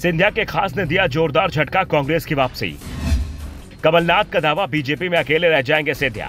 सिंधिया के खास ने दिया जोरदार झटका, कांग्रेस की वापसी। कमलनाथ का दावा, बीजेपी में अकेले रह जाएंगे सिंधिया।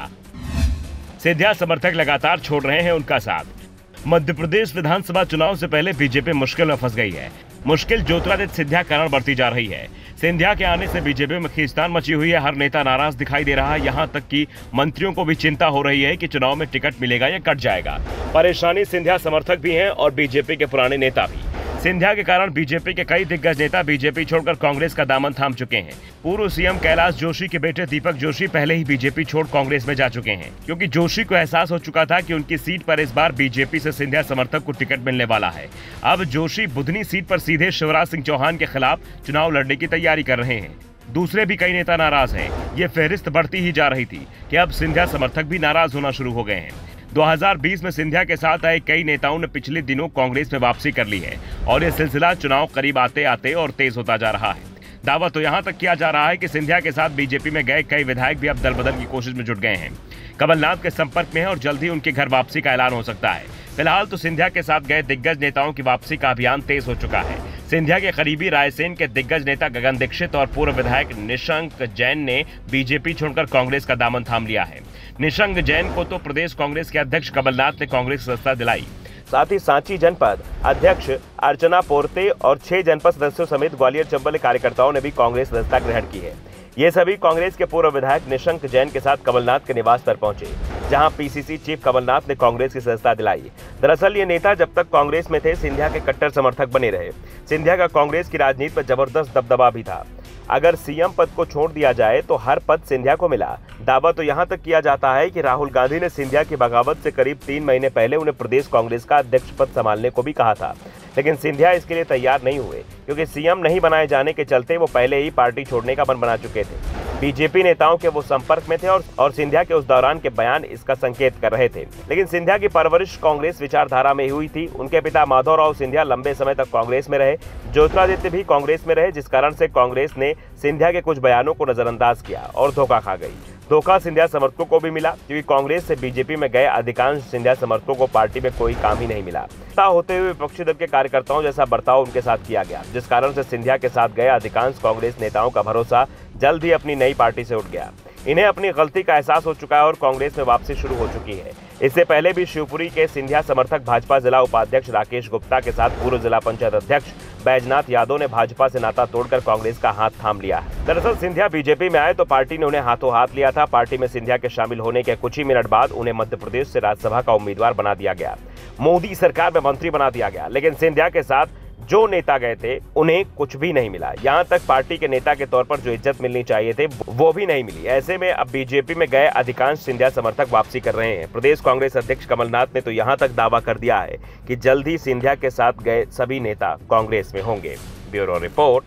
सिंधिया समर्थक लगातार छोड़ रहे हैं उनका साथ। मध्य प्रदेश विधानसभा चुनाव से पहले बीजेपी मुश्किल में फंस गई है। मुश्किल ज्योतिरादित्य सिंधिया कारण बढ़ती जा रही है। सिंधिया के आने से बीजेपी में खींचतान मची हुई है। हर नेता नाराज दिखाई दे रहा है। यहां तक कि मंत्रियों को भी चिंता हो रही है कि चुनाव में टिकट मिलेगा या कट जाएगा। परेशानी सिंधिया समर्थक भी हैं और बीजेपी के पुराने नेता भी। सिंधिया के कारण बीजेपी के कई दिग्गज नेता बीजेपी छोड़कर कांग्रेस का दामन थाम चुके हैं। पूर्व सीएम कैलाश जोशी के बेटे दीपक जोशी पहले ही बीजेपी छोड़ कांग्रेस में जा चुके हैं, क्योंकि जोशी को एहसास हो चुका था कि उनकी सीट पर इस बार बीजेपी से सिंधिया समर्थक को टिकट मिलने वाला है। अब जोशी बुधनी सीट पर सीधे शिवराज सिंह चौहान के खिलाफ चुनाव लड़ने की तैयारी कर रहे हैं। दूसरे भी कई नेता नाराज हैं। ये फहरिस्त बढ़ती ही जा रही थी कि अब सिंधिया समर्थक भी नाराज होना शुरू हो गए हैं। 2020 में सिंधिया के साथ आए कई नेताओं ने पिछले दिनों कांग्रेस में वापसी कर ली है और यह सिलसिला चुनाव करीब आते आते और तेज होता जा रहा है। दावा तो यहां तक किया जा रहा है कि सिंधिया के साथ बीजेपी में गए कई विधायक भी अब दल बदल की कोशिश में जुट गए हैं। कमलनाथ के संपर्क में है और जल्द ही उनके घर वापसी का ऐलान हो सकता है। फिलहाल तो सिंधिया के साथ गए दिग्गज नेताओं की वापसी का अभियान तेज हो चुका है। सिंधिया के करीबी रायसेन के दिग्गज नेता गगन दीक्षित और पूर्व विधायक निशंक जैन ने बीजेपी छोड़कर कांग्रेस का दामन थाम लिया है। निशंक जैन को तो प्रदेश कांग्रेस के अध्यक्ष कमलनाथ ने कांग्रेस सदस्यता दिलाई। साथ ही सांची जनपद अध्यक्ष अर्चना पोर्ते और 6 जनपद सदस्यों समेत ग्वालियर चंबल कार्यकर्ताओं ने भी कांग्रेस सदस्यता ग्रहण की है। ये सभी कांग्रेस के पूर्व विधायक निशंक जैन के साथ कमलनाथ के निवास पर पहुंचे, जहां पीसीसी चीफ कमलनाथ ने कांग्रेस की सदस्यता दिलाई। दरअसल ये नेता जब तक कांग्रेस में थे सिंधिया के कट्टर समर्थक बने रहे। सिंधिया का कांग्रेस की राजनीति पर जबरदस्त दबदबा भी था। अगर सीएम पद को छोड़ दिया जाए तो हर पद सिंधिया को मिला। दावा तो यहां तक किया जाता है कि राहुल गांधी ने सिंधिया की बगावत से करीब 3 महीने पहले उन्हें प्रदेश कांग्रेस का अध्यक्ष पद संभालने को भी कहा था, लेकिन सिंधिया इसके लिए तैयार नहीं हुए, क्योंकि सीएम नहीं बनाए जाने के चलते वो पहले ही पार्टी छोड़ने का मन बना चुके थे। बीजेपी नेताओं के वो संपर्क में थे और सिंधिया के उस दौरान के बयान इसका संकेत कर रहे थे। लेकिन सिंधिया की परवरिश कांग्रेस विचारधारा में हुई थी। उनके पिता माधवराव सिंधिया लंबे समय तक कांग्रेस में रहे। ज्योतिरादित्य भी कांग्रेस में रहे, जिस कारण से कांग्रेस ने सिंधिया के कुछ बयानों को नजरअंदाज किया और धोखा खा गई। धोखा सिंधिया समर्थकों को भी मिला, क्योंकि कांग्रेस से बीजेपी में गए अधिकांश सिंधिया समर्थकों को पार्टी में कोई काम ही नहीं मिला। होते हुए विपक्षी दल के कार्यकर्ताओं जैसा बर्ताव उनके साथ किया गया, जिस कारण से सिंधिया के साथ गए अधिकांश कांग्रेस नेताओं का भरोसा जल्द ही अपनी नई पार्टी से उठ गया। इन्हें अपनी गलती का एहसास हो चुका है और कांग्रेस में वापसी शुरू हो चुकी है। इससे पहले भी शिवपुरी के सिंधिया समर्थक भाजपा जिला उपाध्यक्ष राकेश गुप्ता के साथ पूर्व जिला पंचायत अध्यक्ष बैजनाथ यादव ने भाजपा से नाता तोड़कर कांग्रेस का हाथ थाम लिया है। दरअसल सिंधिया बीजेपी में आए तो पार्टी ने उन्हें हाथों हाथ लिया था। पार्टी में सिंधिया के शामिल होने के कुछ ही मिनट बाद उन्हें मध्य प्रदेश से राज्यसभा का उम्मीदवार बना दिया गया। मोदी सरकार में मंत्री बना दिया गया, लेकिन सिंधिया के साथ जो नेता गए थे उन्हें कुछ भी नहीं मिला। यहाँ तक पार्टी के नेता के तौर पर जो इज्जत मिलनी चाहिए थे वो भी नहीं मिली। ऐसे में अब बीजेपी में गए अधिकांश सिंधिया समर्थक वापसी कर रहे हैं। प्रदेश कांग्रेस अध्यक्ष कमलनाथ ने तो यहाँ तक दावा कर दिया है कि जल्द ही सिंधिया के साथ गए सभी नेता कांग्रेस में होंगे। Bureau report,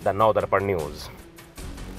the Navdarpan news.